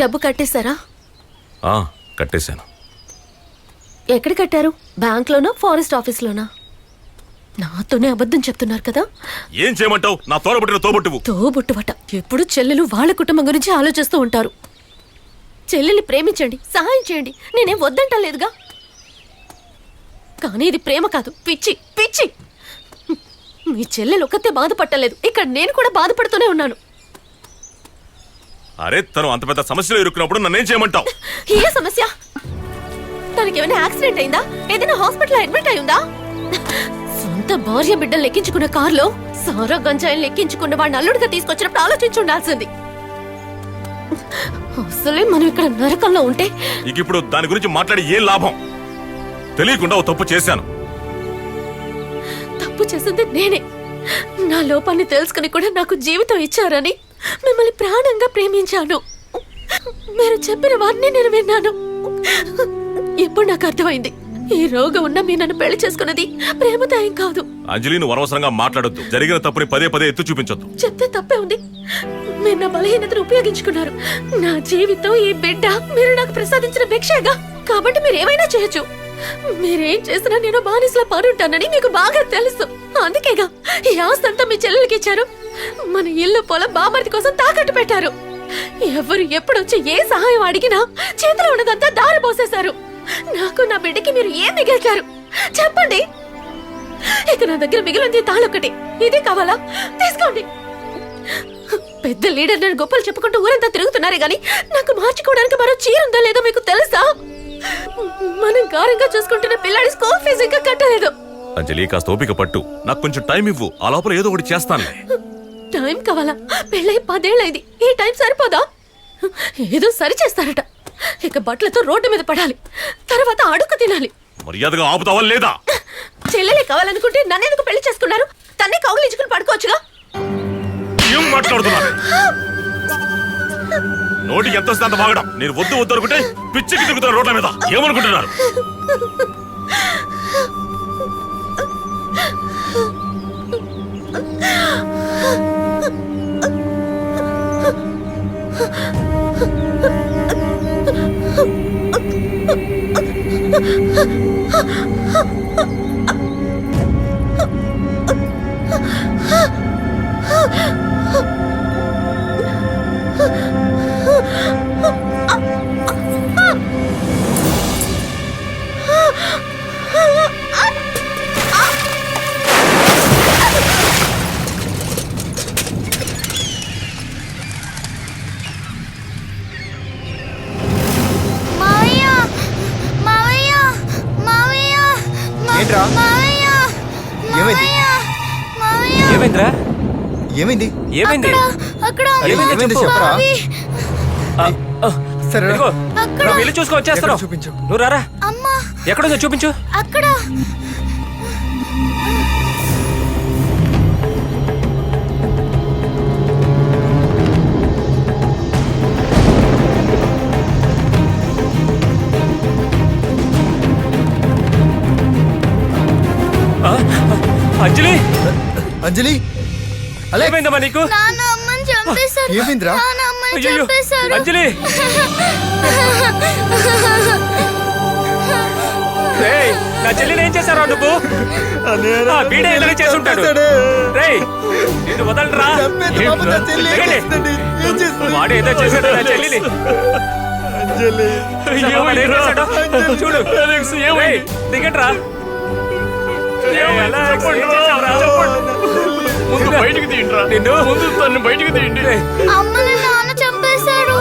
డబ్బు కట్టేశారా? కట్టేశాను. ఎక్కడ కట్టారు? బ్యాంక్లోనా, ఫారెస్ట్ ఆఫీస్లోనా? నాతోనే అబద్ధం చెప్తున్నారు కదా. ఏం చేయమంటావు? నా తోడబుట్టిన తోబుట్టువు. తోబుట్టువట. ఎప్పుడు చెల్లెలు వాళ్ళ కుటుంబం గురించి ఆలోచిస్తూ ఉంటారు. చెల్లెల్ని ప్రేమించండి, సహాయం చేయండి, నేనేం వద్దంటలేదుగా. కానీ ఇది ప్రేమ కాదు, పిచ్చి పిచ్చి. మీ చెల్లెలు ఒక్కతే బాధపట్టలేదు, ఇక్కడ నేను కూడా బాధపడుతూనే ఉన్నాను. అరే, తను అంత పెద్ద సమస్యలో ఇరుక్కున్నప్పుడు నన్నేం చేయమంటావు? ఏ సమస్య? తనకి ఏమైనా యాక్సిడెంట్ అయిందా? ఏదైనా హాస్పిటల్ అడ్మిట్ అయిందా? సొంత భార్య బిడ్డలు లెక్కించుకున్న కారులో సారా గంజాయిని లెక్కించుకున్న వాడిని అల్లుడిగా తీసుకొచ్చినప్పుడు ఆలోచించి ఉండాల్సింది. అసలే మనం ఇక్కడ నరకంలో ఉంటే ఇక ఇప్పుడు దాని గురించి మాట్లాడి ఏ లాభం? తెలియకుండా ఓ తప్పు చేశాను. తప్పు చేసింది నేనే. నా లోపాన్ని తెలుసుకుని కూడా నాకు జీవితం ఇచ్చారని మిమ్మల్ని ప్రాణంగా ప్రేమించాను. మీరు చెప్పిన వారిని నేను విన్నాను. ఇప్పుడు నాకు అర్థమైంది, ఈ రోగం ఉన్న మీరు నన్ను పెళ్లి చేసుకున్నది ప్రేమతో ఏం కాదు. అంజలి, నువ్వు అనవసరంగా మాట్లాడొద్దు. జరిగిన తప్పుని పదే పదే ఎత్తు చూపించొద్దు. చెప్తే తప్పే ఉంది. మీరు నా బలహీనతను ఉపయోగించుకున్నారు. నా జీవితం, ఈ బిడ్డ మీరు నాకు ప్రసాదించిన భిక్షగా. కాబట్టి మీరు ఏమైనా చేయొచ్చు. మీరేం చేసినా నేను బానిసలా పాడుంటానని మీకు బాగా తెలుసు. అందుకేగా ఈ ఆస్తి అంతా మీ చెల్లెలకి ఇచ్చారు. మన ఇల్లు, పొలం బామర్ది కోసం తాకట్టు పెట్టారు. ఎవరు ఎప్పుడొచ్చి ఏ సహాయం అడిగినా చేతిలో ఉన్నదంతా దారిపోసేశారు. నాకు, నా బిడ్డకి మీరు ఏం మిగిల్చారు చెప్పండి. ఇక నా దగ్గర మిగిలింది తాళొక్కటి. ఇది కావాలా? తీసుకోండి. పెద్ద లీడర్ నేను గొప్పలు చెప్పుకుంటూ ఊరంతా తిరుగుతున్నారే గాని నాకు మార్చుకోవడానికి మరో చీర ఉందో లేదో మీకు తెలుసా? మనం గారంగా చూసుకుంటున్న పిల్లాడి స్కూల్ ఫీజు ఇంకా కట్టలేదు. అంజలి, కాస్త ఓపిక పట్టు. నాకు కొంచెం టైం ఇవ్వు. ఆ లోపల ఏదో ఒకటి చేస్తానులే. టైం కావాలా? పెళ్ళై 10 ఏళ్ళైంది. ఈ టైం సరిపోదా? ఏదో సరి చేస్తారట. ఇక బట్టలతో రోడ్డు మీద పడాలి, తర్వాత అడుగు తినాలి. మర్యాదగా ఆపుతావా లేదా? చెల్లెలే కావాలనుకుంటే నన్నెందుకు పెళ్లి చేసుకున్నారు? తన్నే కౌగిలించుకుని పడుకోవచ్చుగా. ఏం మాట్లాడుతున్నారు? నోటికి ఎంత వస్తే అంత బాగడం. నేను వద్దు వద్దు అనుకుంటే పిచ్చికి తిరుగుతున్న రోడ్ల మీద. ఏమనుకుంటున్నారు? ఏమైందిరా? ఏమైంది? ఏమైంది? ఏమైంది చెప్పరా? సరే వెళ్ళి చూసుకో, వచ్చేస్తాను. చూపించు. నువ్వు రారా. ఎక్కడుందో చూపించు. అక్కడ అంజలి, అంజలి ఏమైందమ్మా నీకు? ఏమైందిరా? అంజలి, నా చెల్లిని ఏం చేశారా నువ్వు? వీడే ఏదైనా చేసి ఉంటాడు. నిన్ను వదలరా. వాడు ఏదో చేశాడు నా చెల్లిని. చూడు, దిగట్రా. ముందు బయటికి తీయండిరా. నిన్ను ముందు తను బయటికి తీయండి. అమ్మని నాన్న చంపేశాడు.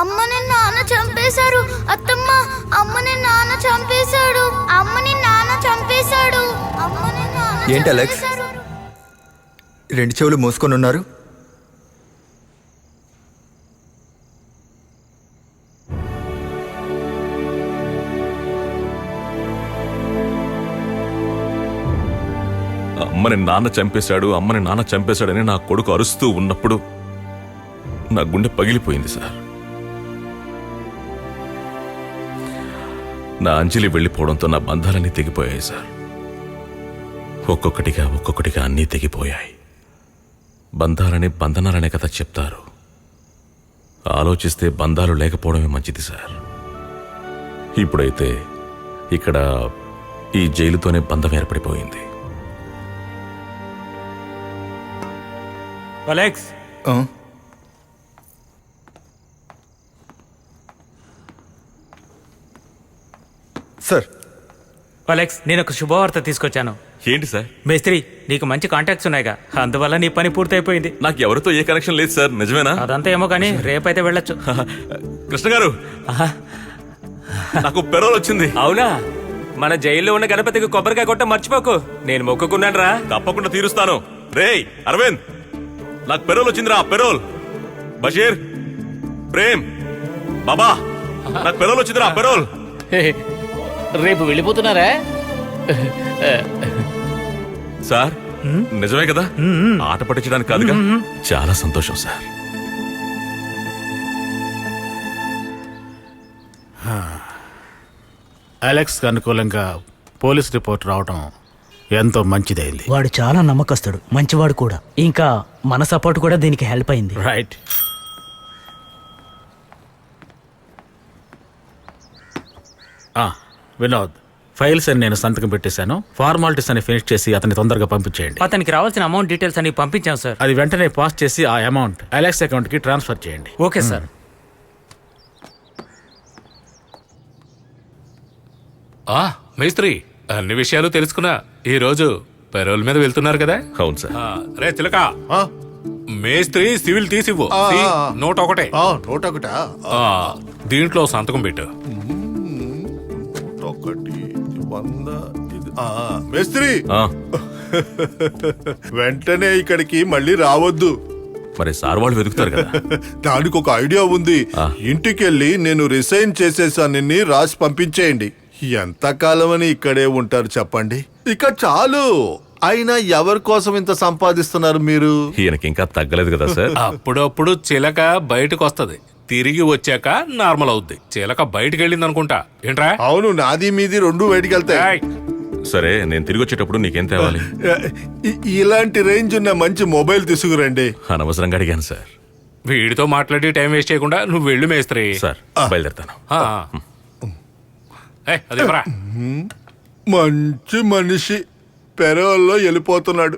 అమ్మని నాన్న చంపేశారు. అత్తమ్మ, అమ్మని నాన్న చంపేశాడు. అమ్మని నాన్న చంపేశాడు. అమ్మని నాన్న. ఏంటి అలెక్స్, 2 చెవులు మూసుకొని ఉన్నారు? అమ్మని నాన్న చంపేశాడు, అమ్మని నాన్న చంపేశాడని నా కొడుకు అరుస్తూ ఉన్నప్పుడు నా గుండె పగిలిపోయింది సార్. నా అంజలి వెళ్ళిపోవడంతో నా బంధాలన్నీ తెగిపోయాయి సార్. ఒక్కొక్కటిగా అన్నీ తెగిపోయాయి. బంధాలని బంధనాలనే కదా చెప్తారు. ఆలోచిస్తే బంధాలు లేకపోవడమే మంచిది సార్. ఇప్పుడైతే ఇక్కడ ఈ జైలుతోనే బంధం ఏర్పడిపోయింది. అలెక్స్, సార్ అలెక్స్, నేను ఒక శుభవార్త తీసుకొచ్చాను. ఏంటి సార్? మేస్త్రి, నీకు మంచి కాంటాక్ట్స్ ఉన్నాయిగా, అందువల్ల నీ పని పూర్తయిపోయింది. నాకు ఎవరితో ఏ కనెక్షన్ లేదు సార్. నిజమేనా? అదంతా ఏమో కానీ రేపైతే వెళ్ళొచ్చు. కృష్ణ గారు, నాకు పెరోల్ వచ్చింది. అవునా? మన జైల్లో ఉన్న గణపతికి కొబ్బరికాయ కొట్ట మర్చిపోకు. నేను మొక్కుకున్నాను రా. తప్పకుండా తీరుస్తాను. రేయ్ అరవింద్, నాకు పెరోల్ వచ్చిందిరా. పెరోల్. బషీర్, ప్రేమ్, బాబా, నాకు పెరోల్ వచ్చిందిరా. పెరోల్. రేపు వెళ్ళిపోతున్నారా? సార్ నిజమే కదా? ఆట పట్టించడానికి కాదుగా. చాలా సంతోషం సార్. అలెక్స్ అనుకూలంగా పోలీస్ రిపోర్ట్ రావడం ఎంతో మంచిదైంది. వాడు చాలా నమ్మకస్తుడు, మంచివాడు కూడా. ఇంకా మన సపోర్ట్ కూడా దీనికి హెల్ప్ అయింది. రైట్. వినోద్, ఫైల్స్ అని నేను సంతకం పెట్టేశాను. ఫార్మాలిటీస్ అని ఫినిష్ చేసి అతన్ని తొందరగా పంపించేయండి. అతనికి రావాల్సిన అమౌంట్ డీటెయిల్స్ అని పంపించాం సార్. అది వెంటనే పాస్ చేసి ఆ అమౌంట్ అలెక్స్ అకౌంట్ కి ట్రాన్స్ఫర్ చేయండి. Okay sir. మేస్త్రి, అన్ని విషయాలు తెలుసుకున్నా. ఈ రోజు పెరోల్ మీద వెళ్తున్నారు కదా? అవును సార్. రే చిలక, మేస్త్రి సివిల్ తీసివ్వు. నోట్ ఒకటే. నోట్ ఒకటా? దీంట్లో సంతకం పెట్టు. 1 100 మేస్త్రి, ఆ, వెంటనే ఇక్కడికి మళ్ళీ రావద్దు. మరి సార్ వాళ్ళు వెతుకుతారు కదా. దానికి ఒక ఐడియా ఉంది. ఇంటికెళ్ళి నేను రిసైన్ చేసేసానని రాసి పంపించేయండి. ఎంతకాలం అని ఇక్కడే ఉంటారు చెప్పండి? ఇక చాలు. అయినా ఎవరి కోసం ఇంత సంపాదిస్తున్నారు మీరు? ఈయనకి ఇంకా తగ్గలేదు కదా సార్. అప్పుడప్పుడు చిలక బయటకు వస్తది, తిరిగి వచ్చాక నార్మల్ అవుద్ది. చిలక బయటకు వెళ్ళింది అనుకుంటా. ఏంట్రా? అవును, నాది మీది రెండు బయటికి వెళ్తాయి. సరే, నేను తిరిగి వచ్చేటప్పుడు నీకేం తేవాలి? ఇలాంటి రేంజ్ ఉన్న మంచి మొబైల్ తీసుకురండి. అనవసరంగా అడిగాను సార్. వీడితో మాట్లాడి టైం వేస్ట్ చేయకుండా నువ్వు వెళ్ళు మేస్త్రి. సార్ బయలుదేరుతాను. అదే మంచి మనిషి పెరోల్లో వెళ్ళిపోతున్నాడు.